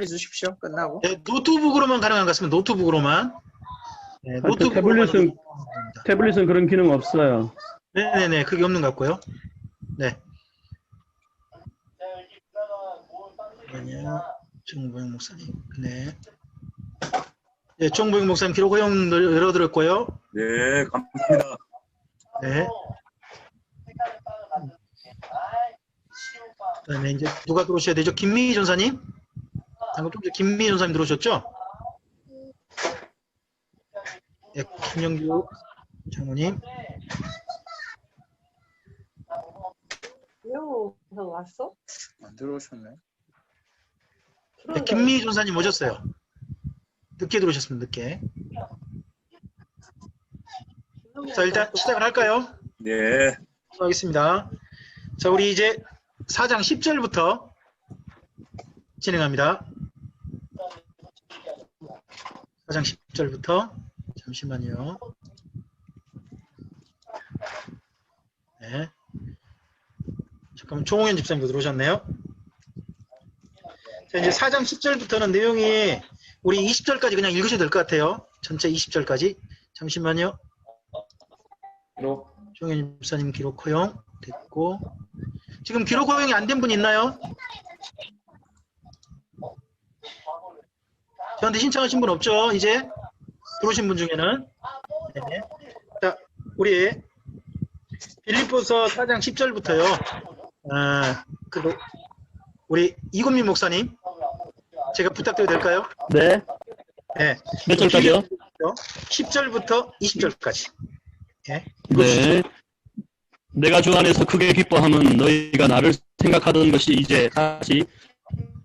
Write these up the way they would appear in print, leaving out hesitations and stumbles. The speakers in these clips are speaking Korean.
주십시오. 끝나고. 네, 노트북으로만 가능한 것 같습니다. 노트북으로만. 네, 하여튼 태블릿은 그런 기능 없어요. 네네네, 그게 없는 것 같고요. 네. 잠깐만요. 정보영 목사님. 네. 네, 정보영 목사님 기록 허용 열어드렸고요. 네, 감사합니다. 네. 그다음에 이제 누가 들어오셔야 되죠? 김미희 전사님? 방금 좀 전에 김미희 전사님 들어오셨죠? 네, 김영규 장모님. 너 왔어? 안 들어오셨네. 네, 김미희 전사님 오셨어요. 늦게 들어오셨습니다. 늦게. 자, 일단 시작을 할까요? 네. 하겠습니다. 자, 우리 이제 4장 10절부터 진행합니다. 4장 10절부터 잠시만요. 네. 잠깐만, 조홍현 집사님도 들어오셨네요. 자, 이제 4장 10절부터는 내용이 우리 20절까지 그냥 읽으셔도 될 것 같아요. 전체 20절까지. 잠시만요. 조홍현 집사님 기록 허용 됐고. 지금 기록 허용이 안 된 분 있나요? 저한테 신청하신 분 없죠? 이제 들어오신 분 중에는. 네. 자, 우리 빌립보서 4장 10절부터요. 우리 이곤민 목사님, 제가 부탁드려도 될까요? 네. 네. 몇 절까지요? 10절부터 20절까지. 네. 네. 내가 주 안에서 크게 기뻐함은 너희가 나를 생각하던 것이 이제 다시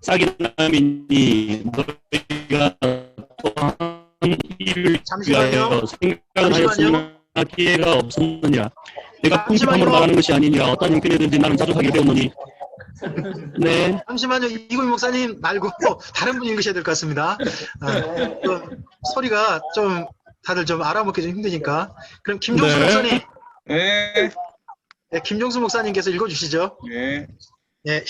싹이 남이니 너희가 또한 이를 위하여 생각을 하였으나 기회가 없었느니라. 내가 풍집함으로 말하는 것이 아니니라. 어떤 형편이든지 나는 자족하게 되었노니. 네. 잠시만요. 이고민 목사님 말고 다른 분 읽으셔야 될 것 같습니다. 소리가 좀 다들 좀 알아먹기 좀 힘드니까. 그럼 김종수 네. 목사님. 네. 네, 김종수 목사님께서 읽어주시죠. 네. 네,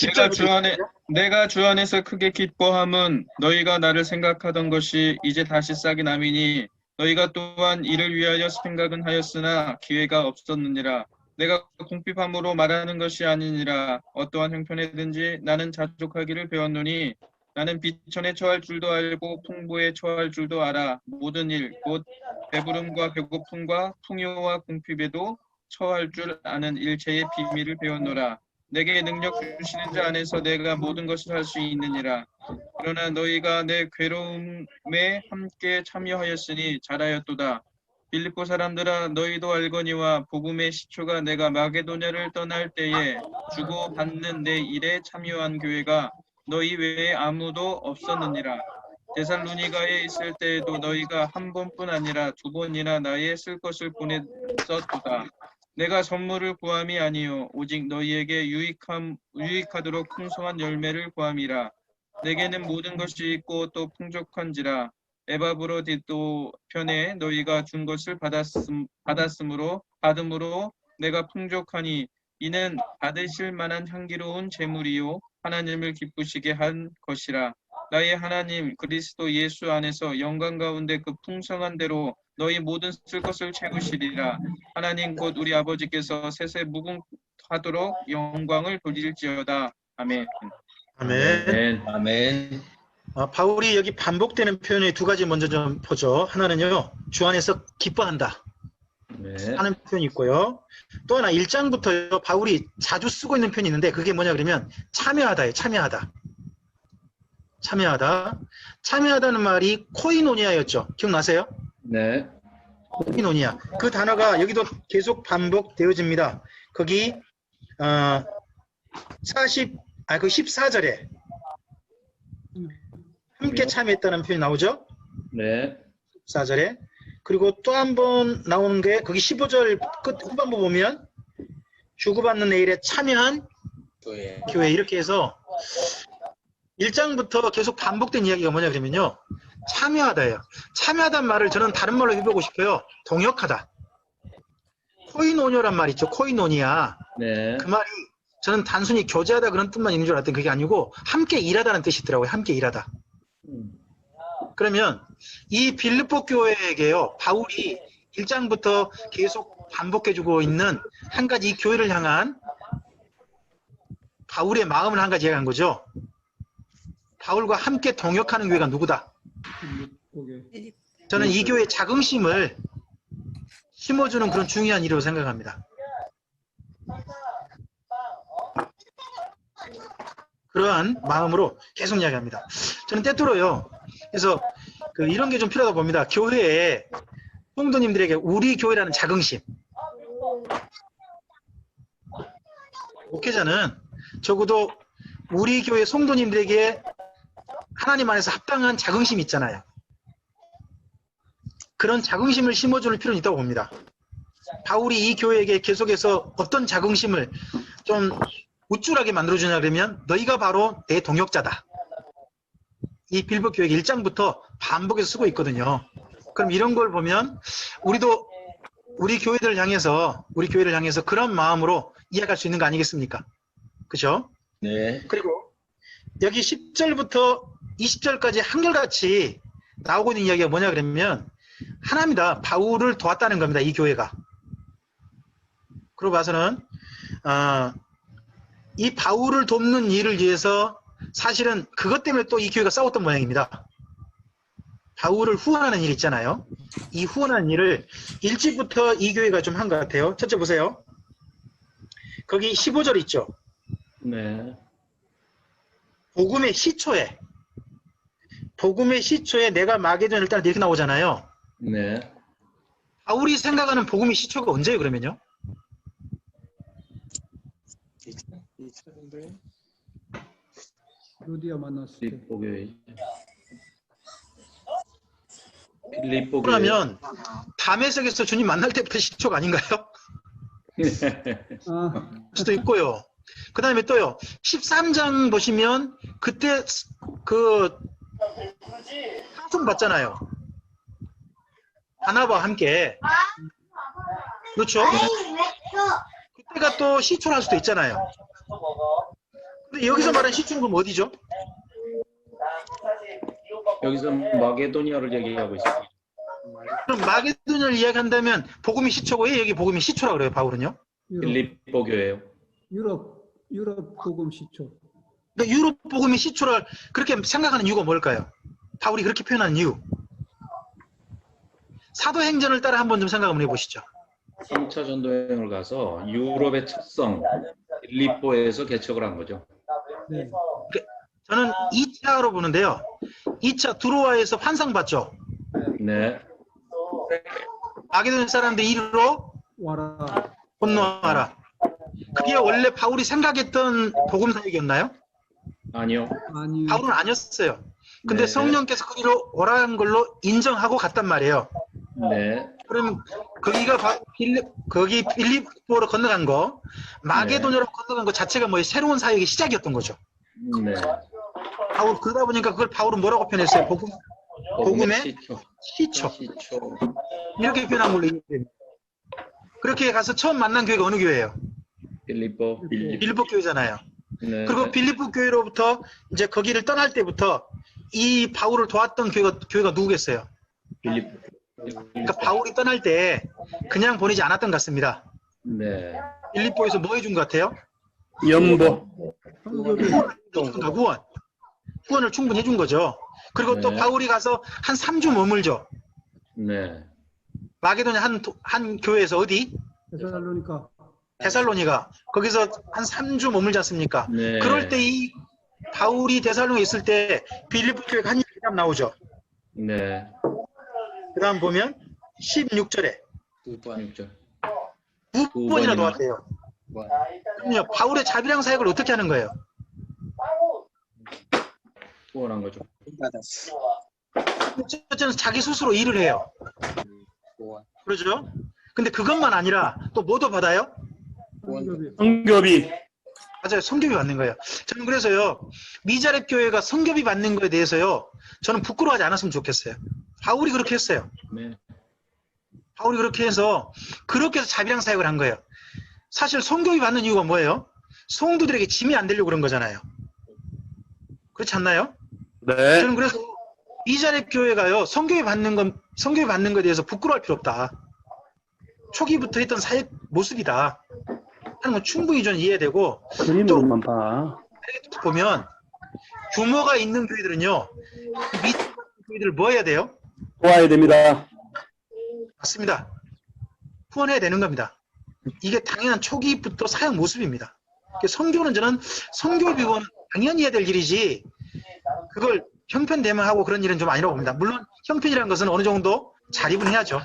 내가 주 안에서 크게 기뻐함은 너희가 나를 생각하던 것이 이제 다시 싹이 남이니 너희가 또한 이를 위하여 생각은 하였으나 기회가 없었느니라. 내가 궁핍함으로 말하는 것이 아니니라. 어떠한 형편이든지 나는 자족하기를 배웠노니 나는 비천에 처할 줄도 알고 풍부에 처할 줄도 알아. 모든 일, 곧 배부름과 배고픔과 풍요와 궁핍에도 처할 줄 아는 일체의 비밀을 배웠노라. 내게 능력 주시는 자 안에서 내가 모든 것을 할 수 있느니라. 그러나 너희가 내 괴로움에 함께 참여하였으니 잘하였도다. 빌립보 사람들아, 너희도 알거니와 복음의 시초가 내가 마게도냐를 떠날 때에 주고 받는 내 일에 참여한 교회가 너희 외에 아무도 없었느니라. 데살로니가에 있을 때에도 너희가 한 번뿐 아니라 두 번이나 나의 쓸 것을 보냈었도다. 내가 선물을 구함이 아니요 오직 너희에게 유익하도록 풍성한 열매를 구함이라. 내게는 모든 것이 있고 또 풍족한지라. 에바브로디또 편에 너희가 준 것을 받음으로 내가 풍족하니 이는 받으실 만한 향기로운 제물이요 하나님을 기쁘시게 한 것이라. 나의 하나님 그리스도 예수 안에서 영광 가운데 그 풍성한 대로 너희 모든 쓸 것을 채우시리라. 하나님 곧 우리 아버지께서 세세 무궁하도록 영광을 돌릴지어다. 아멘. 아멘. 아멘. 바울이 여기 반복되는 표현이 두 가지 먼저 좀 보죠. 하나는요, 주 안에서 기뻐한다 네. 하는 표현이 있고요. 또 하나 1장부터요, 바울이 자주 쓰고 있는 표현이 있는데 그게 뭐냐 그러면 참여하다예요. 참여하다는 말이 코이노니아였죠. 기억나세요? 네. 코이노니아. 그 단어가 여기도 계속 반복되어집니다. 거기 14절에 함께 참여했다는 표현이 나오죠? 네. 14절에. 그리고 또 한 번 나오는 게 거기 15절 끝 후반부 보면 주고받는 내 일에 참여한 교회 이렇게 해서 1장부터 계속 반복된 이야기가 뭐냐 그러면요. 참여하다예요. 참여하다는 말을 저는 다른 말로 해보고 싶어요. 동역하다. 코이노니아란 말 있죠. 코이노니아. 네. 그 말이 저는 단순히 교제하다 그런 뜻만 있는 줄 알았더니 그게 아니고 함께 일하다는 뜻이 있더라고요. 함께 일하다. 그러면 이 빌립보 교회에게요, 바울이 1장부터 계속 반복해주고 있는 한 가지 이 교회를 향한 바울의 마음을 한 가지 얘기한 거죠. 바울과 함께 동역하는 교회가 누구다? 저는 이 교회의 자긍심을 심어주는 그런 중요한 일이라고 생각합니다. 그러한 마음으로 계속 이야기합니다. 저는 때때로요, 그래서 이런 게 좀 필요하다고 봅니다. 교회에 성도님들에게 우리 교회라는 자긍심. 목회자는 적어도 우리 교회 성도님들에게 하나님 안에서 합당한 자긍심이 있잖아요. 그런 자긍심을 심어줄 필요는 있다고 봅니다. 바울이 이 교회에게 계속해서 어떤 자긍심을 좀 우쭐하게 만들어주냐 그러면 너희가 바로 내 동역자다. 이 빌립보 교회 1장부터 반복해서 쓰고 있거든요. 그럼 이런 걸 보면 우리도 우리 교회를 향해서 그런 마음으로 이해할 수 있는 거 아니겠습니까? 그죠? 네. 그리고 여기 10절부터 20절까지 한결같이 나오고 있는 이야기가 뭐냐 그러면 하나입니다. 바울을 도왔다는 겁니다. 이 교회가. 그러고 봐서는 이 바울을 돕는 일을 위해서 사실은 그것 때문에 또 이 교회가 싸웠던 모양입니다. 바울을 후원하는 일 있잖아요. 이 후원하는 일을 일찍부터 이 교회가 좀 한 것 같아요. 첫째 보세요. 거기 15절 있죠. 네. 복음의 시초에 내가 마게도냐를 따라 이렇게 나오잖아요. 네. 바울이 생각하는 복음의 시초가 언제예요 그러면요? 루디아 만났을 때. 빌립보 교회. 빌립보 교회. 그러면 담에색에서 주님 만날 때부터 시초가 아닌가요? 아, 수도 있고요. 그 다음에 또요. 13장 보시면 그때 그 상송 받잖아요. 바나바와 함께. 그렇죠? 그때가 또 시초를 할 수도 있잖아요. 근데 여기서 말하는 시초는 그럼 어디죠? 여기서 마게도니아를 얘기하고 있어요. 그럼 마게도냐를 이야기한다면 복음이 시초고 왜 여기 복음이 시초라고 그래요 바울은요? 빌립보 교회요. 유럽 복음 시초. 그러니까 유럽 복음이 시초를 그렇게 생각하는 이유가 뭘까요? 바울이 그렇게 표현하는 이유. 사도행전을 따라 한번 좀 생각 한번 해보시죠. 3차 전도여행을 가서 유럽의 첫 성 빌립보에서 개척을 한 거죠. 네. 저는 2차로 보는데요. 2차 두로아에서 환상받죠. 네. 마게도냐 사람들 이리로 와라. 건너와라. 그게 원래 바울이 생각했던 복음 사역이었나요? 아니요. 아니. 바울은 아니었어요. 근데 네. 성령께서 거기로 오라는 걸로 인정하고 갔단 말이에요. 네. 그럼 거기가 거기 빌립보로 건너간 거, 마게도냐로 건너간 거 자체가 뭐 새로운 사역의 시작이었던 거죠. 네. 바울 그러다 보니까 그걸 바울은 뭐라고 표현했어요? 복음의 시초. 시초. 이렇게 표현한 걸로 이해됩니다. 그렇게 가서 처음 만난 교회가 어느 교회예요? 빌립보. 빌립보 교회잖아요. 네. 그리고 빌립보 교회로부터 이제 거기를 떠날 때부터 이 바울을 도왔던 교회가 누구겠어요? 빌립보. 그러니까 바울이 떠날 때 그냥 보내지 않았던 것 같습니다. 네. 빌립보에서 뭐 해준 것 같아요? 연보. 후원을 충분히 해준 거죠. 그리고 또 네. 바울이 가서 한 3주 머물죠. 네. 마게도냐 한 교회에서 어디? 데살로니가. 데살로니가. 거기서 한 3주 머물지 않습니까? 네. 그럴 때 이 바울이 데살로니가에 있을 때 빌립보 교회가 한 일이 나오죠. 네. 그 다음 보면 16절에 6절. 두 번이나 도왔대요. 그럼요. 바울의 자비랑 사역을 어떻게 하는 거예요? 후원한 거죠. 첫째는 자기 스스로 일을 해요. 그러죠? 근데 그것만 아니라 또 뭐도 받아요? 성교비. 맞아요. 성교비 받는 거예요. 저는 그래서요. 미자렙 교회가 성교비 받는 거에 대해서요. 저는 부끄러워하지 않았으면 좋겠어요. 바울이 그렇게 했어요. 네. 바울이 그렇게 해서 자비랑 사역을 한 거예요. 사실 성교비 받는 이유가 뭐예요? 성도들에게 짐이 안 되려고 그런 거잖아요. 그렇지 않나요? 네. 저는 그래서 이자립 교회가요, 성교회 받는 것에 대해서 부끄러워할 필요 없다. 초기부터 했던 사역 모습이다 하는 건 충분히 좀 이해되고, 그림으로만 봐. 보면 규모가 있는 교회들은요, 밑에 교회들을 뭐 해야 돼요? 도와야 됩니다. 맞습니다. 후원해야 되는 겁니다. 이게 당연한 초기부터 사역 모습입니다. 선교는 저는 선교 비원 당연히 해야 될 일이지, 그걸 형편대명하고 그런 일은 좀 아니라고 봅니다. 물론 형편이라는 것은 어느 정도 자립은 해야죠.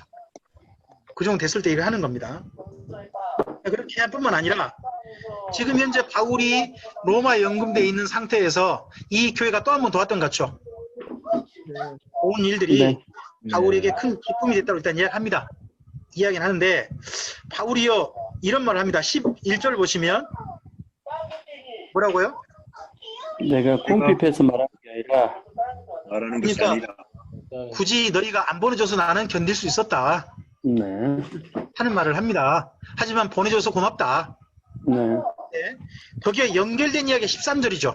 그 정도 됐을 때 일을 하는 겁니다. 그렇게 할 뿐만 아니라 지금 현재 바울이 로마에 연금되어 있는 상태에서 이 교회가 또 한 번 도왔던 것 같죠. 온 일들이 네. 바울에게 큰 기쁨이 됐다고 일단 이야기합니다. 이야기는 하는데, 바울이요 이런 말을 합니다. 11절 보시면 뭐라고요? 내가 콩핍해서 말하는 게 아니라 말하는 것이 그러니까 아니라 굳이 너희가 안 보내줘서 나는 견딜 수 있었다 네. 하는 말을 합니다. 하지만 보내줘서 고맙다. 네. 네. 거기에 연결된 이야기가 13절이죠.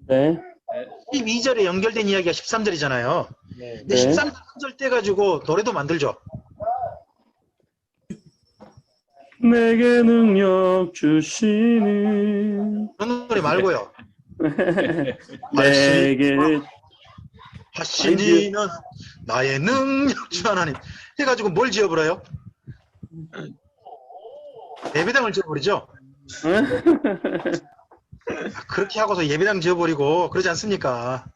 네. 12절에 연결된 이야기가 13절이잖아요. 근데 네. 13절 때 가지고 노래도 만들죠. 내게 능력 주시는 그런 노래 말고요. 내게 하시니는 나의 능력 주 하나님 해가지고 뭘 지어버려요? 예배당을 지어버리죠. 그렇게 하고서 예배당 지어버리고 그러지 않습니까?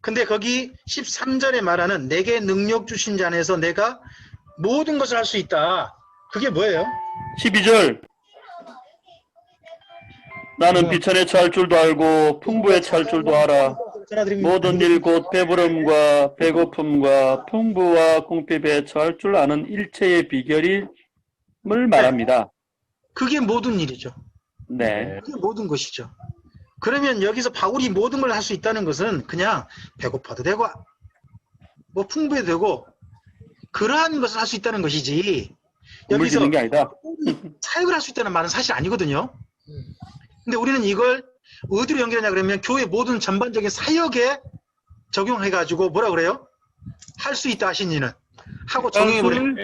근데 거기 13절에 말하는 내게 능력 주신 자 안에서 내가 모든 것을 할 수 있다. 그게 뭐예요? 12절 나는 비천에 처할 줄도 알고 풍부에 처할 줄도 알아. 전화드립니다. 모든 일 곧 배부름과 배고픔과 풍부와 궁핍에 처할 줄 아는 일체의 비결임을 말합니다. 그게 모든 일이죠. 네. 그게 모든 것이죠. 그러면 여기서 바울이 모든 걸 할 수 있다는 것은 그냥 배고파도 되고 뭐 풍부해도 되고 그러한 것을 할 수 있다는 것이지, 꿈을 여기서 짓는 게 아니다. 사역을 할 수 있다는 말은 사실 아니거든요. 근데 우리는 이걸 어디로 연결하냐 그러면 교회 모든 전반적인 사역에 적용해가지고 뭐라 그래요? 할 수 있다 하신 이는 하고 적용해버려요.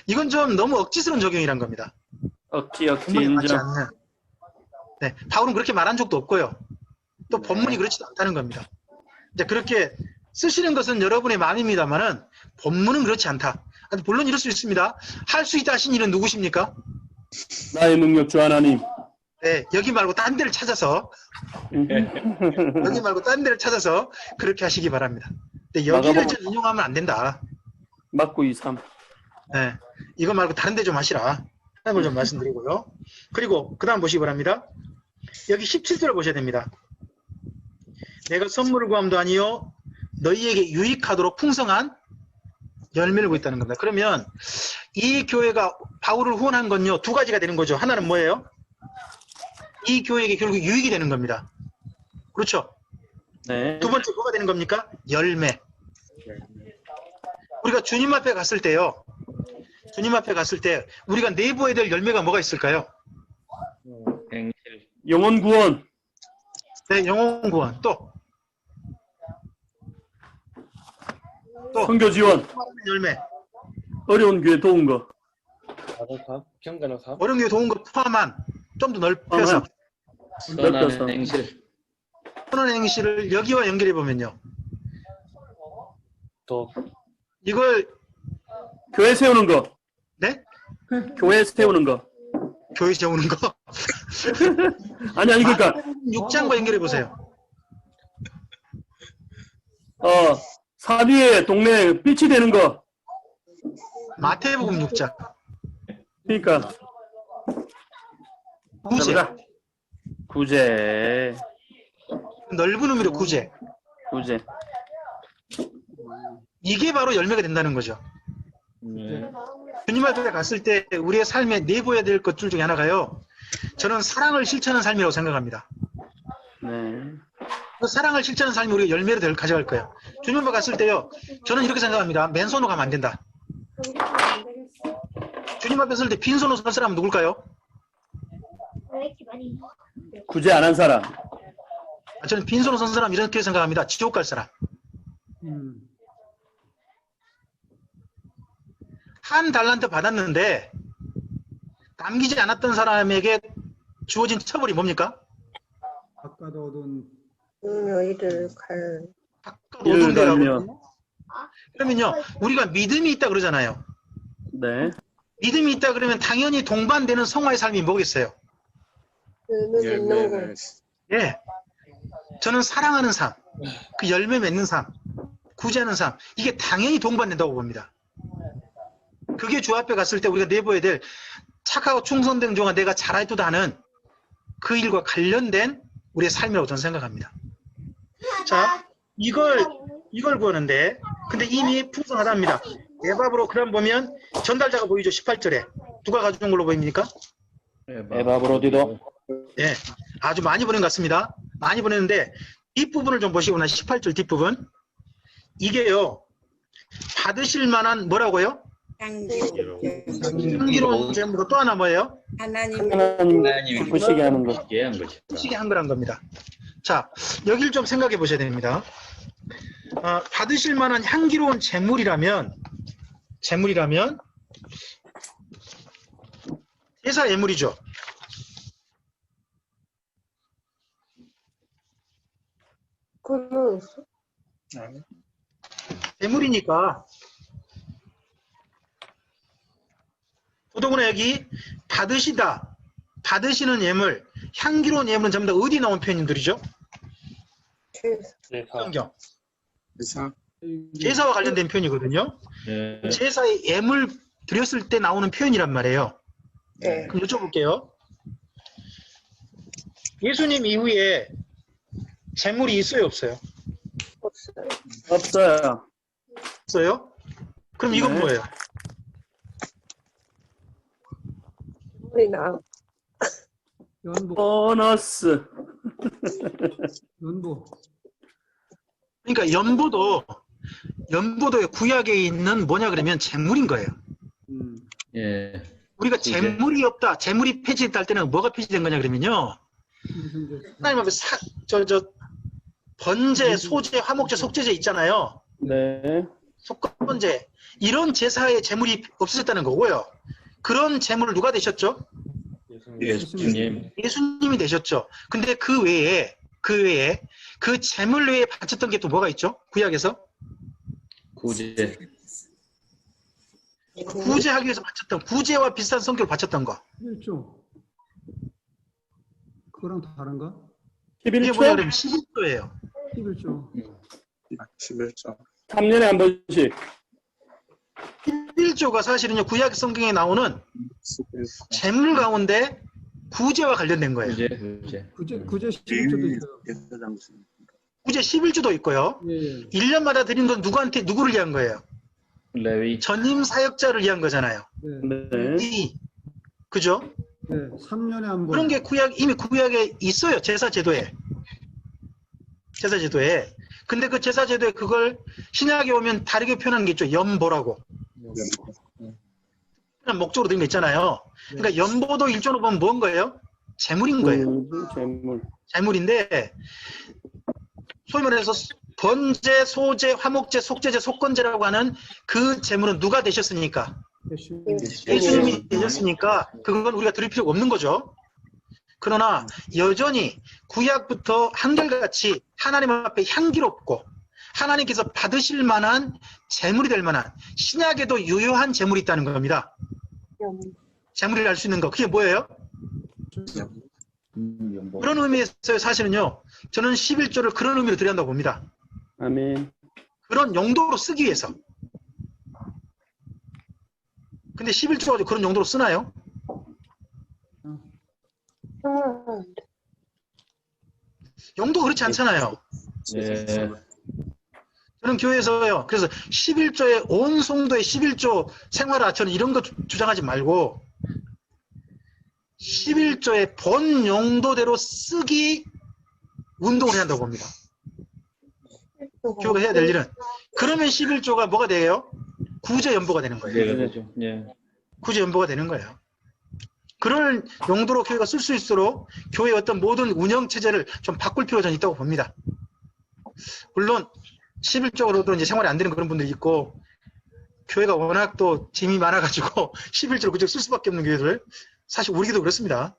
이건 좀 너무 억지스러운 적용이란 겁니다. 억지 본문에 맞지 인정. 않는. 네, 바울은 그렇게 말한 적도 없고요. 또 본문이 그렇지도 않다는 겁니다. 이제 그렇게 쓰시는 것은 여러분의 마음입니다만은 본문은 그렇지 않다. 물론 이럴 수 있습니다. 할 수 있다 하신 이는 누구십니까? 나의 능력 주 하나님. 네, 여기 말고 딴 데를 찾아서 그렇게 하시기 바랍니다. 근데 여기를 좀 인용하면 안 된다. 맞고 2, 3. 네, 이거 말고 다른 데 좀 하시라 하는 걸 좀 말씀드리고요. 그리고 그 다음 보시기 바랍니다. 여기 17절을 보셔야 됩니다. 내가 선물을 구함도 아니요 너희에게 유익하도록 풍성한 열매를 보고 있다는 겁니다. 그러면 이 교회가 바울을 후원한 건요 두 가지가 되는 거죠. 하나는 뭐예요? 이 교회에게 결국 유익이 되는 겁니다. 그렇죠? 네. 두 번째 뭐가 되는 겁니까? 열매. 우리가 주님 앞에 갔을 때요, 주님 앞에 갔을 때 우리가 내보해야 될 열매가 뭐가 있을까요? 행실. 영혼 구원. 네, 영혼 구원. 또 선교 지원. 열매. 어려운 교회 도운 거. 어려운 교회 도운 거 포함한 좀 더 넓혀서 선한 행실. 선언 행실을 여기와 연결해 보면요. 이걸 교회 세우는 거. 네? 교회 세우는 거. 교회 세우는 거. 아니 그러니까 6장과 연결해 보세요. 사비의 동네 빛이 되는 거. 마태복음 6장. 그러니까 구제. 구제. 넓은 의미로 구제. 구제. 이게 바로 열매가 된다는 거죠. 주님 앞에 갔을 때 우리의 삶에 내보여야 될 것들 중에 하나가요, 저는 사랑을 실천하는 삶이라고 생각합니다. 네. 그 사랑을 실천하는 삶이 우리가 열매를 가져갈 거예요. 주님 앞에 갔을 때요, 저는 이렇게 생각합니다. 맨손으로 가면 안 된다. 주님 앞에 설 때 빈손으로 설 사람은 누굴까요? 구제 안 한 사람. 저는 빈손으로 선 사람 이렇게 생각합니다. 지옥 갈 사람. 한 달란트 받았는데 남기지 않았던 사람에게 주어진 처벌이 뭡니까? 아까 얻은 너희를 갈. 바깥 노동대라고. 일갈며. 그러면요, 우리가 믿음이 있다 그러잖아요. 네. 믿음이 있다 그러면 당연히 동반되는 성화의 삶이 뭐겠어요? 열매 맺는 거. 예. 저는 사랑하는 삶, 그 열매 맺는 삶, 구제하는 삶, 이게 당연히 동반된다고 봅니다. 그게 주 앞에 갔을 때 우리가 내보여야 될 착하고 충성된 종아 내가 잘하였도다 하는 그 일과 관련된 우리의 삶이라고 저는 생각합니다. 자, 이걸 구하는데, 근데 이미 풍성하답니다. 에바브로 그럼 보면 전달자가 보이죠? 18절에. 누가 가져온 걸로 보입니까? 에바브로디도. 예, 아주 많이 보낸 것 같습니다. 많이 보냈는데 뒷부분을 좀 보시거나 18절 뒷부분. 이게요, 받으실 만한 뭐라고요? 향기로운 제물로 또 하나 뭐예요? 하나님 하나님이 기쁘시게 하는 것. 기쁘게 한 것이다. 시게 한 거란 겁니다. 자, 여기를 좀 생각해 보셔야 됩니다. 받으실 만한 향기로운 제물이라면 제사 예물이죠. 그거는 있어? 예물이니까 보통은 여기 받으시는 예물, 향기로운 예물은 전부 다 어디 나온 표현들이죠? 성경. 제사와 관련된 표현이거든요. 네. 제사의 예물 드렸을 때 나오는 표현이란 말이에요. 네. 그럼 여쭤볼게요. 예수님 이후에 제물이 있어요, 없어요? 없어요. 없어요. 없어요? 그럼 이건 네. 뭐예요? 우리 나. 연보, 보너스. 연보. 그러니까 연보도 구약에 있는 뭐냐 그러면 제물인 거예요. 예. 우리가 이제- 제물이 없다, 제물이 폐지됐다 할 때는 뭐가 폐지된 거냐 그러면요. 무슨 제 하나님 앞에 번제, 소제, 화목제, 속제제 있잖아요. 네. 속건제. 이런 제사의 제물이 없어졌다는 거고요. 그런 제물을 누가 되셨죠? 예수님. 예수님이 되셨죠. 근데 그 외에 그 제물 외에 바쳤던 게 또 뭐가 있죠? 구약에서? 구제. 구제하기 위해서 바쳤던, 구제와 비슷한 성격을 바쳤던 거. 11조. 그거랑 다른가? 이게 뭐냐 11초? 그러면 11조예요. 11조. 11점. 3년에 한 번씩. 11조가 사실은요, 구약 성경에 나오는 11점. 제물 가운데 구제와 관련된 거예요. 구제. 구제 11조도 있어요. 구제 11조도 있고요. 예, 예. 1년마다 드린 건 누구를 위한 거예요? 레위. 전임 사역자를 위한 거잖아요. 네. 네. 그죠? 네. 3년에 한 번. 그런 게 이미 구약에 있어요. 제사제도에. 근데 그 제사제도에 그걸 신약에 오면 다르게 표현한 게 있죠. 연보라고. 그냥 목적으로 된 거 있잖아요. 그러니까 연보도 일종으로 보면 뭔 거예요? 제물인 거예요. 재물. 제물인데 소위 말해서 번제, 소제, 화목제, 속제제, 속건제라고 하는 그 제물은 누가 되셨으니까? 예수님이 되셨으니까 그건 우리가 드릴 필요가 없는 거죠. 그러나 여전히 구약부터 한결같이 하나님 앞에 향기롭고 하나님께서 받으실 만한 제물이 될 만한 신약에도 유효한 제물이 있다는 겁니다. 제물이 할 수 있는 거 그게 뭐예요? 그런 의미에서 사실은요, 저는 11조를 그런 의미로 드려야 한다고 봅니다. 아멘. 그런 용도로 쓰기 위해서. 근데 11조가 그런 용도로 쓰나요? 용도 그렇지 않잖아요. 예. 저는 교회에서요, 그래서 11조의 온 성도의 11조 생활화, 저는 이런 거 주장하지 말고 11조의 본 용도대로 쓰기 운동을 해야 한다고 봅니다. 교회가 해야 될 일은. 그러면 11조가 뭐가 돼요? 구제 연보가 되는 거예요. 예. 그렇죠. 예. 구제 연보가 되는 거예요. 그런 용도로 교회가 쓸 수 있도록 교회의 어떤 모든 운영 체제를 좀 바꿀 필요가 저는 있다고 봅니다. 물론 실질적으로도 이제 생활이 안 되는 그런 분들이 있고 교회가 워낙 또 짐이 많아가지고 11조를 그쪽 쓸 수밖에 없는 교회들 사실 우리 교도 그렇습니다.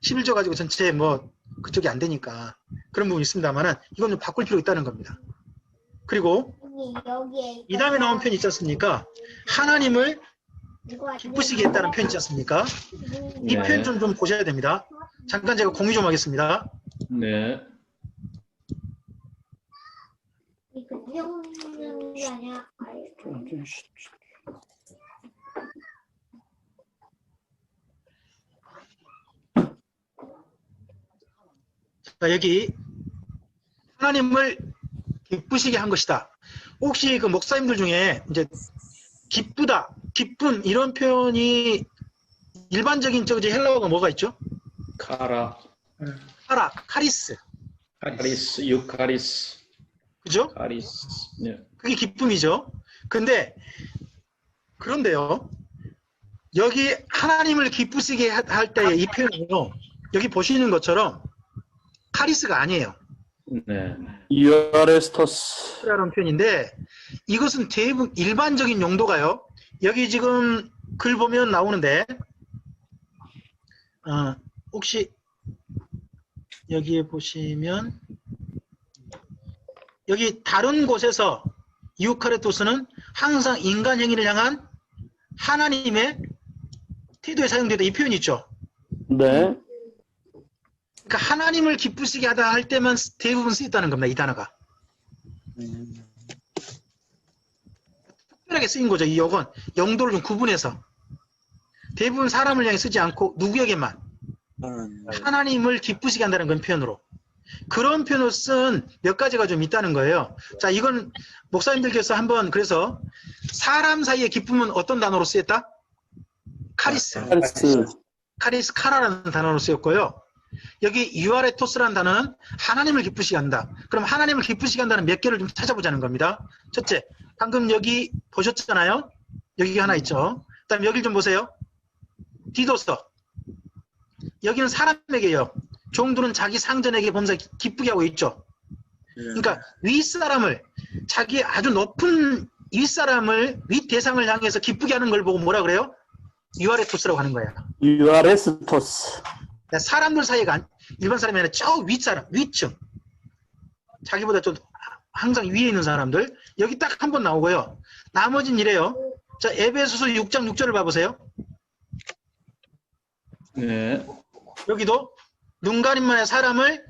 11조 가지고 전체 뭐 그쪽이 안 되니까 그런 부분이 있습니다만은 이건 좀 바꿀 필요가 있다는 겁니다. 그리고 이 다음에 나온 표현이 있지 않습니까? 하나님을 기쁘시게 했다는 표현이 있지 않습니까? 이 네. 표현 좀 보셔야 됩니다. 잠깐 제가 공유 좀 하겠습니다. 네. 자, 여기 하나님을 기쁘시게 한 것이다. 혹시 그 목사님들 중에 이제 기쁘다, 기쁨 이런 표현이 일반적인 저기 헬라어가 뭐가 있죠? 카라, 카라, 카리스, 카리스, 유카리스, 그죠? 카리스. 네. 그게 기쁨이죠. 그런데요, 여기 하나님을 기쁘시게 할 때 이 표현은요, 여기 보시는 것처럼 카리스가 아니에요. 네. 유아레스토스. 라는 표현인데 이것은 대부분 일반적인 용도가요. 여기 지금 글 보면 나오는데 혹시 여기에 보시면 여기 다른 곳에서 이우카리토스는 항상 인간 행위를 향한 하나님의 태도에 사용되다 이 표현이 있죠. 네. 그러니까 하나님을 기쁘시게 하다 할 때만 대부분 쓰였다는 겁니다. 이 단어가. 특별하게 쓰인 거죠. 이 역은 용도를 좀 구분해서 대부분 사람을 향해 쓰지 않고 누구에게만 하나님을 기쁘시게 한다는 건 표현으로 그런 표현을 쓴 몇 가지가 좀 있다는 거예요. 자, 이건 목사님들께서 한번 그래서 사람 사이의 기쁨은 어떤 단어로 쓰였다? 카리스. 카리스 카라라는 단어로 쓰였고요. 여기 유아레토스라는 단어는 하나님을 기쁘시게 한다. 그럼 하나님을 기쁘시게 한다는 몇 개를 좀 찾아보자는 겁니다. 첫째, 방금 여기 보셨잖아요. 여기 하나 있죠. 그 다음에 여기 좀 보세요. 디도서. 여기는 사람에게요. 종들은 자기 상전에게 범사 기쁘게 하고 있죠. 그러니까 윗사람을 자기 아주 높은 윗사람을 윗대상을 향해서 기쁘게 하는 걸 보고 뭐라 그래요? 유아레토스라고 하는 거예요. 유아레스토스. 사람들 사이가 일반 사람이 아니라 저 윗사람, 위층. 자기보다 좀 항상 위에 있는 사람들. 여기 딱 한 번 나오고요. 나머지는 이래요. 자, 에베소서 6장 6절을 봐보세요. 네. 여기도 눈 가림만의 사람을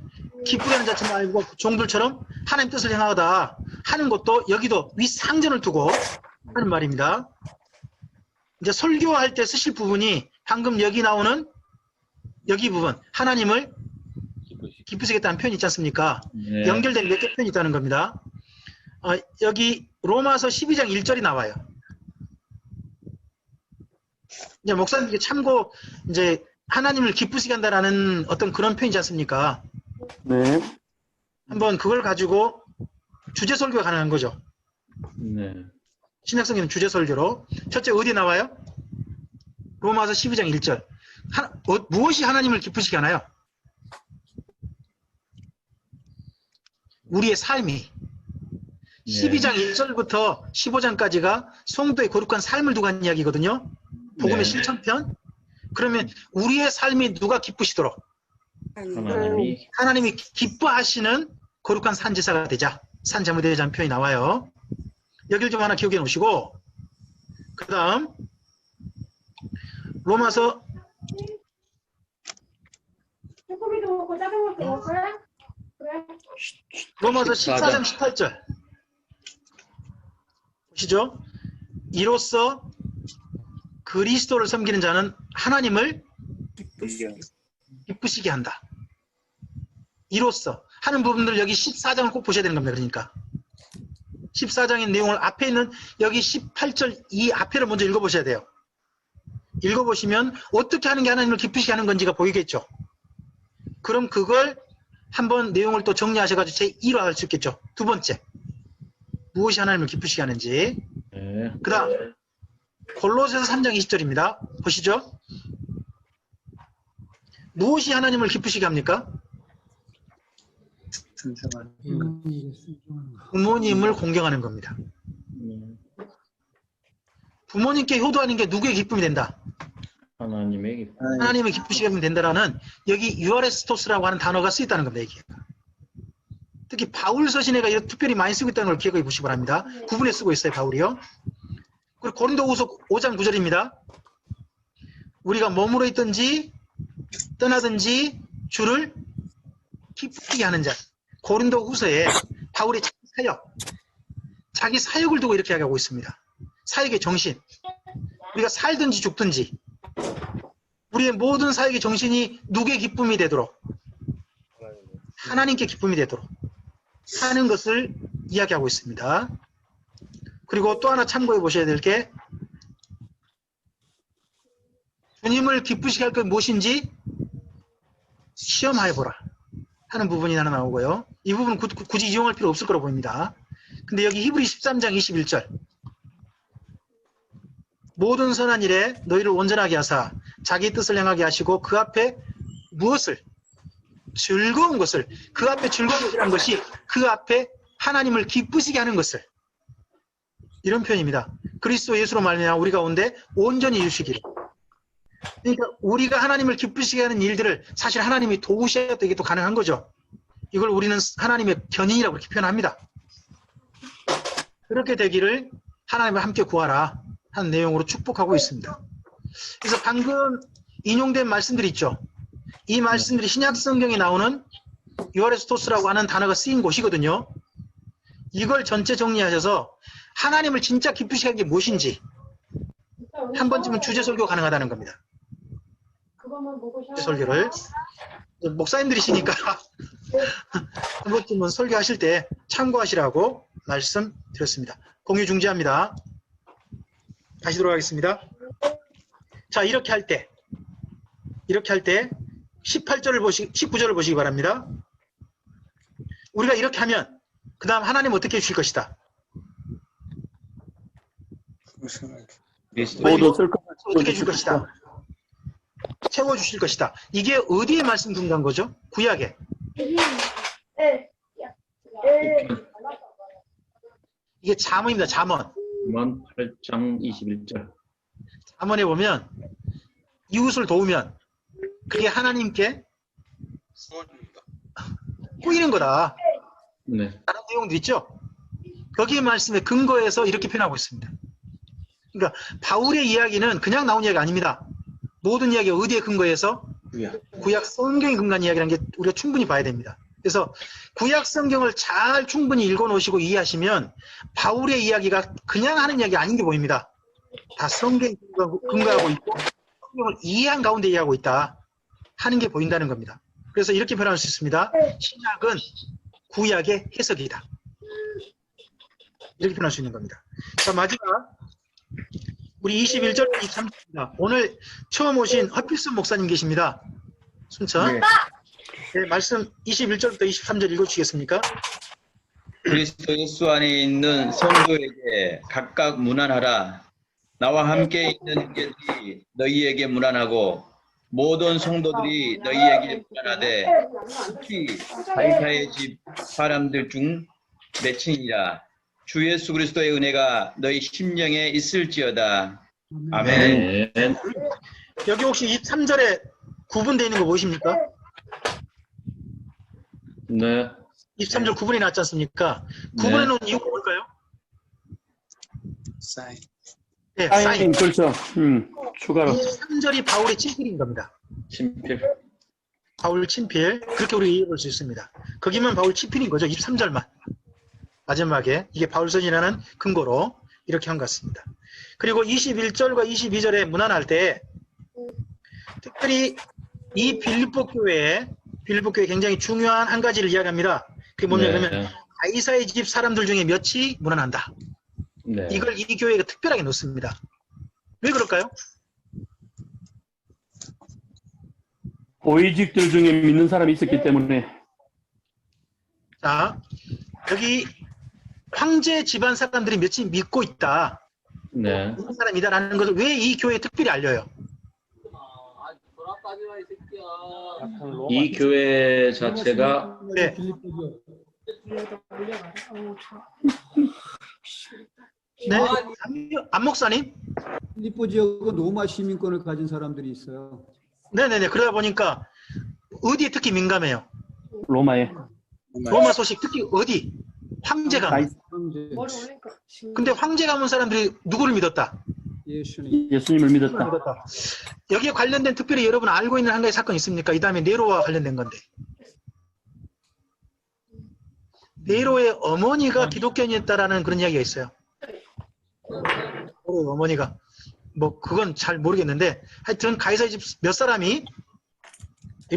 기쁘게 하는 자체 말고 종들처럼 하나님 뜻을 행하다 하는 것도 여기도 윗상전을 두고 하는 말입니다. 이제 설교할 때 쓰실 부분이 방금 여기 나오는 여기 부분 하나님을 기쁘시겠다는 표현이 있지 않습니까? 네. 연결된 몇 개 표현이 있다는 겁니다. 여기 로마서 12장 1절이 나와요. 이제 목사님께 참고 이제 하나님을 기쁘시게 한다라는 어떤 그런 표현이지 않습니까? 네. 한번 그걸 가지고 주제 설교가 가능한 거죠. 네. 신약성경 주제 설교로. 첫째 어디 나와요? 로마서 12장 1절. 무엇이 하나님을 기쁘시게 하나요? 우리의 삶이. 12장 1절부터 15장까지가 성도의 거룩한 삶을 두고 한 이야기거든요. 복음의 네. 실천편. 그러면 우리의 삶이 누가 기쁘시도록 하나님이 기뻐하시는 거룩한 산지사가 되자. 산자무되자는 표현이 나와요. 여기를 좀 하나 기억해 놓으시고 그 다음 로마서 로마서 14장 18절 보시죠. 이로써 그리스도를 섬기는 자는 하나님을 기쁘시게 한다. 이로써 하는 부분들 여기 14장을 꼭 보셔야 되는 겁니다. 그러니까 14장의 내용을 앞에 있는 여기 18절 이 앞에를 먼저 읽어보셔야 돼요. 읽어보시면 어떻게 하는 게 하나님을 기쁘시게 하는 건지가 보이겠죠. 그럼 그걸 한번 내용을 또 정리하셔가지고 제1화 할 수 있겠죠. 두 번째, 무엇이 하나님을 기쁘시게 하는지. 네. 그 다음 골로새서 3장 20절입니다. 보시죠. 무엇이 하나님을 기쁘시게 합니까? 존중하는 부모님에게 순종하는 거. 부모님을 공경하는 겁니다. 부모님께 효도하는 게 누구의 기쁨이 된다? 하나님의 기쁨. 하나님을 기쁘시게 하면 된다라는 여기 유아레스토스라고 하는 단어가 쓰였다는 겁니다. 이게. 특히 바울 서신에가 이렇게 특별히 많이 쓰고 있다는 걸 기억해 보시기 바랍니다. 구분해 쓰고 있어요, 바울이요. 그리고 고린도후서 5장 9절입니다. 우리가 머물러 있든지 떠나든지 주를 기쁘게 하는 자. 고린도후서에 바울의 자기 사역을 두고 이렇게 하고 있습니다. 사역의 정신. 우리가 살든지 죽든지 우리의 모든 사역의 정신이 누구의 기쁨이 되도록 하나님께 기쁨이 되도록 하는 것을 이야기하고 있습니다. 그리고 또 하나 참고해 보셔야 될 게 주님을 기쁘시게 할 것 무엇인지 시험하여 보라 하는 부분이 하나 나오고요. 이 부분은 굳이 이용할 필요 없을 거라고 보입니다. 근데 여기 히브리 13장 21절 모든 선한 일에 너희를 온전하게 하사 자기 뜻을 행하게 하시고 그 앞에 무엇을? 즐거운 것을. 그 앞에 즐거운 것이라는 것이 그 앞에 하나님을 기쁘시게 하는 것을. 이런 표현입니다. 그리스도 예수로 말미암아 우리 가운데 온전히 이루시기를. 그러니까 우리가 하나님을 기쁘시게 하는 일들을 사실 하나님이 도우셔야 되기도 가능한 거죠. 이걸 우리는 하나님의 견인이라고 이렇게 표현합니다. 그렇게 되기를 하나님을 함께 구하라 하는 내용으로 축복하고 있습니다. 그래서 방금 인용된 말씀들이 있죠. 이 말씀들이 신약 성경에 나오는 유아레스토스라고 하는 단어가 쓰인 곳이거든요. 이걸 전체 정리하셔서 하나님을 진짜 기쁘시게 하는 게 무엇인지 한 번쯤은 주제 설교 가능하다는 겁니다. 주제 설교를 목사님들이시니까 한 번쯤은 설교하실 때 참고하시라고 말씀드렸습니다. 공유 중지합니다. 다시 돌아가겠습니다. 자, 이렇게 할 때 19절을 보시기 바랍니다. 우리가 이렇게 하면 그 다음 하나님 어떻게 해주실 것이다? 모두 쓸 어떻게 해줄 것이다? 채워주실 것이다. 이게 어디에 말씀 중간 거죠? 구약에. 이게 잠언입니다. 잠언. 8장 21절. 잠언에 보면 이웃을 도우면 그게 하나님께 꾸이는 거다. 네. 라는 내용들 있죠? 거기에 말씀에 근거해서 이렇게 표현하고 있습니다. 그러니까 바울의 이야기는 그냥 나온 이야기가 아닙니다. 모든 이야기가 어디에 근거해서? 구약 성경에 근거한 이야기라는 게 우리가 충분히 봐야 됩니다. 그래서 구약 성경을 잘 충분히 읽어놓으시고 이해하시면 바울의 이야기가 그냥 하는 이야기가 아닌 게 보입니다. 다 성경에 근거하고 있고 성경을 이해한 가운데 이해하고 있다 하는 게 보인다는 겁니다. 그래서 이렇게 표현할 수 있습니다. 신약은 구약의 해석이다. 이렇게 표현할 수 있는 겁니다. 자, 마지막 우리 21절 23절입니다. 오늘 처음 오신 허필슨 목사님 계십니다. 순천. 네, 말씀 21절부터 23절 읽어주시겠습니까? 그리스도 예수 안에 있는 성도에게 각각 문안하라. 나와 함께 있는 형제들이 너희에게 문안하고 모든 성도들이 너희에게 문안하되 특히 가이사의 집 사람들 중 맺힌이라. 주 예수 그리스도의 은혜가 너희 심령에 있을지어다. 아멘. 네. 여기 혹시 23절에 구분되어 있는 거 보이십니까? 네. 23절 구분이 났지 않습니까? 구분해 놓은 이유가 뭘까요? 사인. 네, 사인, 사인. 그렇죠. 추가로. 23절이 바울의 친필인 겁니다. 친필. 바울 친필. 그렇게 우리가 이해해 볼 수 있습니다. 거기만 바울 친필인 거죠. 23절만. 마지막에 이게 바울서신이라는 근거로 이렇게 한 것 같습니다. 그리고 21절과 22절에 문안할 때 특별히 이 빌립보 교회에 굉장히 중요한 한 가지를 이야기합니다. 그게 뭐냐면 가이사의 집 사람들 중에 몇이 문안한다. 네. 이걸 이 교회가 특별하게 놓습니다. 왜 그럴까요? 고위직들 중에 믿는 사람이 있었기 때문에. 자, 여기 황제 집안 사람들이 몇이 믿고 있다. 네. 믿는 사람이다라는 것을 왜 이 교회에 특별히 알려요? 이 교회 자체가 네. 빌립보죠. 네. 안 목사님? 빌립보 지역은 로마 시민권을 가진 사람들이 있어요. 네네네. 그러다 보니까 어디에 특히 민감해요? 로마에. 로마 소식 특히 어디? 황제 가문. 황제 근데 황제 가문 사람들이 누구를 믿었다? 예수님. 예수님을 믿었다. 믿었다. 여기에 관련된 특별히 여러분 알고 있는 한 가지 사건 있습니까? 이 다음에 네로와 관련된 건데. 네로의 어머니가 기독교인이었다라는 그런 이야기가 있어요. 네로의 어머니가. 뭐 그건 잘 모르겠는데 하여튼 가이사의 집 몇 사람이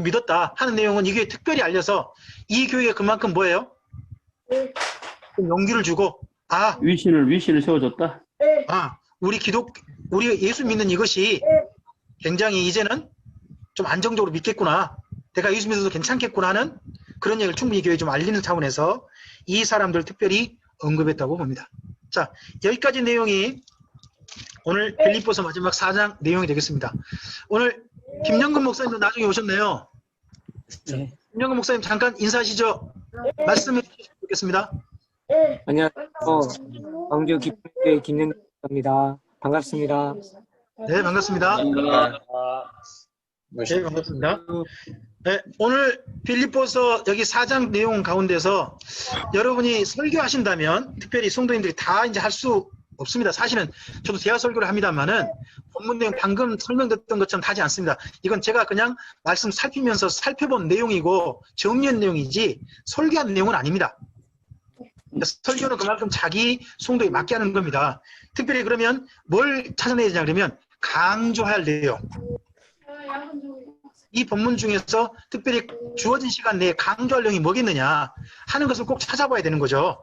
믿었다 하는 내용은 이 교회에 특별히 알려서 이 교회에 그만큼 뭐예요? 용기를 주고 위신을 세워줬다. 우리 예수 믿는 이것이 굉장히 이제는 좀 안정적으로 믿겠구나. 내가 예수 믿어도 괜찮겠구나 하는 그런 얘기를 충분히 교회에 좀 알리는 차원에서 이 사람들 특별히 언급했다고 봅니다. 자, 여기까지 내용이 오늘 빌립보서 마지막 4장 내용이 되겠습니다. 오늘 김영근 목사님도 나중에 오셨네요. 네. 김영근 목사님 잠깐 인사하시죠. 말씀해 주시면 좋겠습니다. 안녕하세요. 광주 기쁨교회 김영입니다. 반갑습니다. 네, 반갑습니다. 네, 반갑습니다. 네, 오늘 빌립보서 여기 4장 내용 가운데서 여러분이 설교하신다면 특별히 성도님들이 다 이제 할 수 없습니다. 사실은 저도 대화 설교를 합니다만은 본문 내용 방금 설명됐던 것처럼 하지 않습니다. 이건 제가 그냥 말씀 살피면서 살펴본 내용이고 정리한 내용이지 설교한 내용은 아닙니다. 설교는 그만큼 자기 성도에 맞게 하는 겁니다. 특별히 그러면 뭘 찾아내야 되냐 그러면 강조할 내용. 이 본문 중에서 특별히 주어진 시간 내에 강조할 내용이 뭐겠느냐 하는 것을 꼭 찾아봐야 되는 거죠.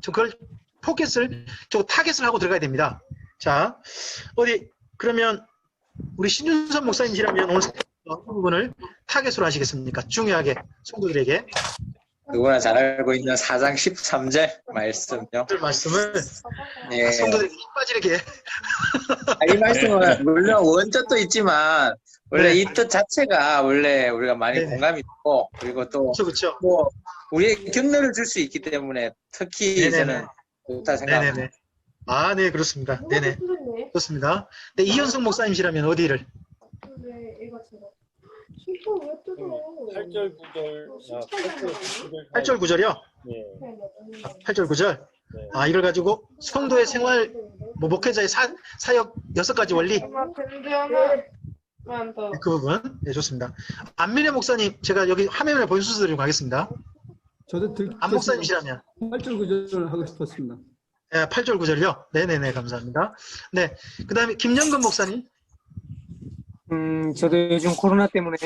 그걸 타겟을 하고 들어가야 됩니다. 자, 그러면 우리 신윤선 목사님이라면 오늘 어떤 부분을 타겟으로 하시겠습니까? 중요하게 성도들에게. 누구나 잘 알고 있는 4장 13절 말씀요. 말씀을 예. 성도들에게 힘 빠지게. 이 말씀은 물론 원뜻도 있지만 원래 네. 이 뜻 자체가 원래 우리가 많이 네네. 공감이 있고 그리고 또 그렇죠. 뭐 우리의 격려를 줄 수 있기 때문에 특히 네네네. 저는 좋다 생각합니다. 네네네. 네, 그렇습니다. 네네. 좋습니다. 네, 이현성 목사님이시라면 어디를? 8절 9절 8절 9절이요? 네. 8절 9절. 이걸 가지고 성도의 생활, 목회자의 사역 6가지 원리. 그 부분. 네, 좋습니다. 안민혜 목사님, 제가 여기 화면에 보여주셔서 드리고 가겠습니다. 저도 안 목사님이시라면. 8절 9절을 하고 싶었습니다. 네, 8절 9절이요? 네네네, 감사합니다. 네. 그 다음에 김영근 목사님. 저도 요즘 코로나 때문에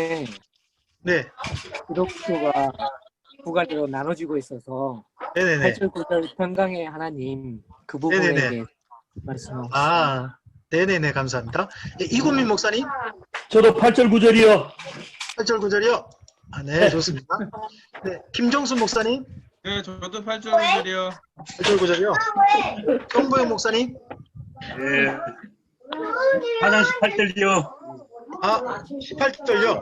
네. 기독교가 두 가지로 나눠지고 있어서 네네네. 8절 9절 평강의 하나님 그 부분에 네네네. 대해 말씀하고 네네네, 감사합니다. 네, 이국민 목사님. 저도 8절 9절이요. 8절 9절이요? 네, 좋습니다. 네, 김정순 목사님. 네, 저도 8절 9절이요. 8절 9절이요. 정보영 목사님. 네. 4장 18절이요. 18절요?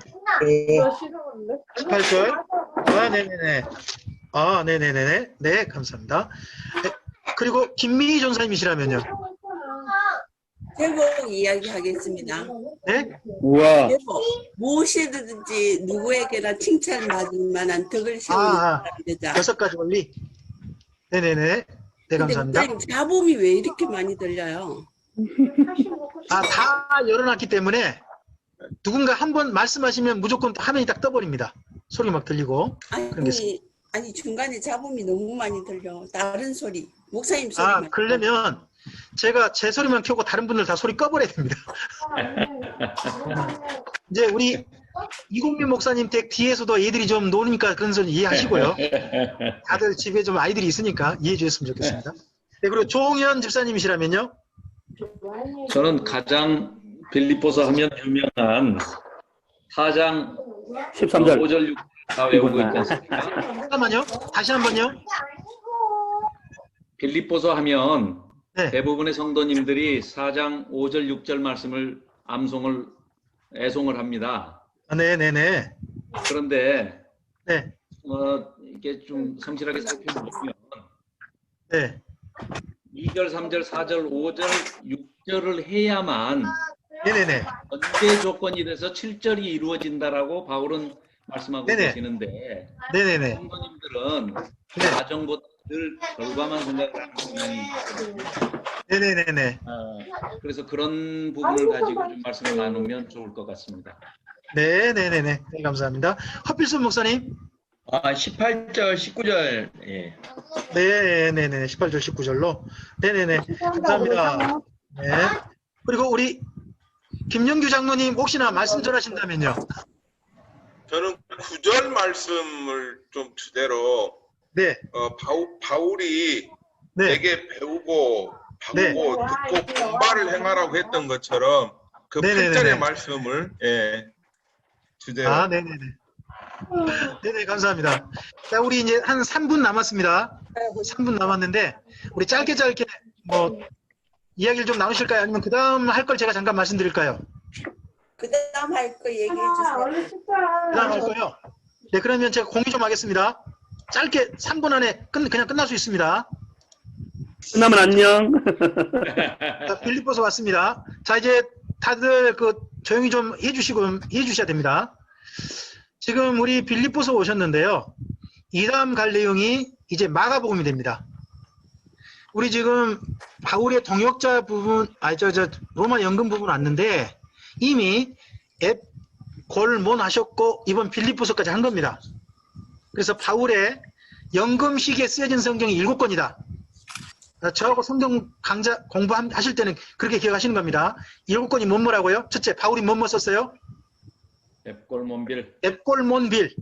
18절. 네네네. 네네네. 네, 감사합니다. 네, 그리고 김미희 전사님이시라면요. 제목 이야기하겠습니다. 네? 우와. 제목 무엇이든지 누구에게나 칭찬받을 만한 덕을 세우는 여자. 6가지 원리. 네네네. 네, 감사합니다. 근데 잡음이 왜 이렇게 많이 들려요? 다 열어놨기 때문에 누군가 한 번 말씀하시면 무조건 화면이 딱 떠버립니다. 소리 막 들리고. 그런 게 있습니다. 아니 중간에 잡음이 너무 많이 들려. 다른 소리, 목사님 소리만. 그러려면 제가 제 소리만 켜고 다른 분들 다 소리 꺼버려야 됩니다. 이제 우리 이국민 목사님 댁 뒤에서도 애들이 좀 노니까 그런 소리 이해하시고요. 다들 집에 좀 아이들이 있으니까 이해해 주셨으면 좋겠습니다. 네, 그리고 조홍현 집사님이시라면요. 저는 가장 빌립보서 하면 유명한 4장 13절 5절 6절 외우고 있지 않습니까? 잠깐만요. 다시 한번요. 빌립보서 하면 네. 대부분의 성도님들이 4장 5절 6절 말씀을 애송을 합니다. 아, 네네네. 그런데 네. 이게 좀 성실하게 살펴보면 네. 2절, 3절, 4절, 5절, 6절을 해야만 네네네. 전제 조건이 돼서 7절이 이루어진다라고 바울은 말씀하고 네네. 계시는데 네네네. 성도님들은 네. 과정보다 늘 결과만 생각을 하는 경향이 네네네네. 그래서 그런 부분을 가지고 좀 말씀을 나누면 좋을 것 같습니다. 네네네네. 네, 감사합니다. 허필순 목사님. 18절, 19절. 예. 네네네. 18절, 19절로. 네네네. 감사합니다. 네. 그리고 우리 김영규 장로님 혹시나 말씀 전하신다면요. 저는 9절 말씀을 좀 주대로 네. 바울이 네. 내게 배우고 네. 듣고 공부를 행하라고 했던 것처럼 그 네네네네. 8절의 말씀을 주대로. 아, 네네네. 네네, 감사합니다. 자, 우리 이제 한 3분 남았습니다. 3분 남았는데, 우리 짧게 뭐, 이야기를 좀 나누실까요? 아니면 그 다음 할 걸 제가 잠깐 말씀드릴까요? 그 다음 할 거 얘기해 주세요. 그 다음 할 거요? 네, 그러면 제가 공유 좀 하겠습니다. 짧게 3분 안에 그냥 끝날 수 있습니다. 끝나면 안녕. 자, 빌립보서 왔습니다. 자, 이제 다들 조용히 좀 해주셔야 됩니다. 지금 우리 빌립보서 오셨는데요. 이 다음 갈 내용이 이제 마가복음이 됩니다. 우리 지금 바울의 동역자 부분, 로마 연금 부분 왔는데 이미 골몬 하셨고 이번 빌립보서까지 한 겁니다. 그래서 바울의 연금식에 쓰여진 성경이 7권이다. 저하고 성경 강좌 공부하실 때는 그렇게 기억하시는 겁니다. 7권이 뭐라고요? 첫째, 바울이 뭐 썼어요? 앱골몬빌.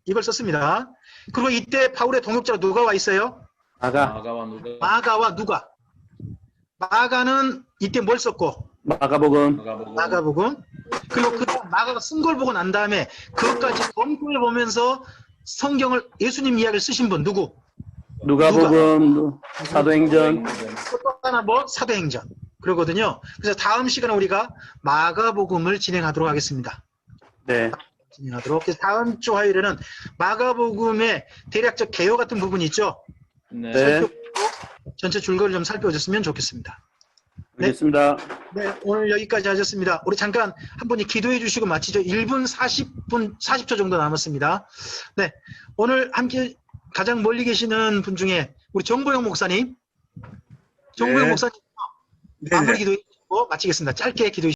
이걸 썼습니다. 그리고 이때 바울의 동역자로 누가 와 있어요? 마가와 누가? 마가는 이때 뭘 썼고? 마가복음. 그리고 그 마가가 쓴 걸 보고 난 다음에 그것까지 검토해 보면서 성경을 예수님 이야기를 쓰신 분 누구? 누가복음, 사도행전. 또 하나 뭐? 사도행전. 그러거든요. 그래서 다음 시간에 우리가 마가복음을 진행하도록 하겠습니다. 네. 그래서 다음 주 화요일에는 마가복음의 대략적 개요 같은 부분이 있죠. 네. 전체 줄거리를 좀 살펴보셨으면 좋겠습니다. 네. 알겠습니다. 네, 오늘 여기까지 하셨습니다. 우리 잠깐 한 분이 기도해 주시고 마치죠. 1분 40초 정도 남았습니다. 네, 오늘 함께 가장 멀리 계시는 분 중에 우리 정보영 목사님. 정보영 목사님 마무리 기도해 주시고 마치겠습니다. 짧게 기도해 주시고.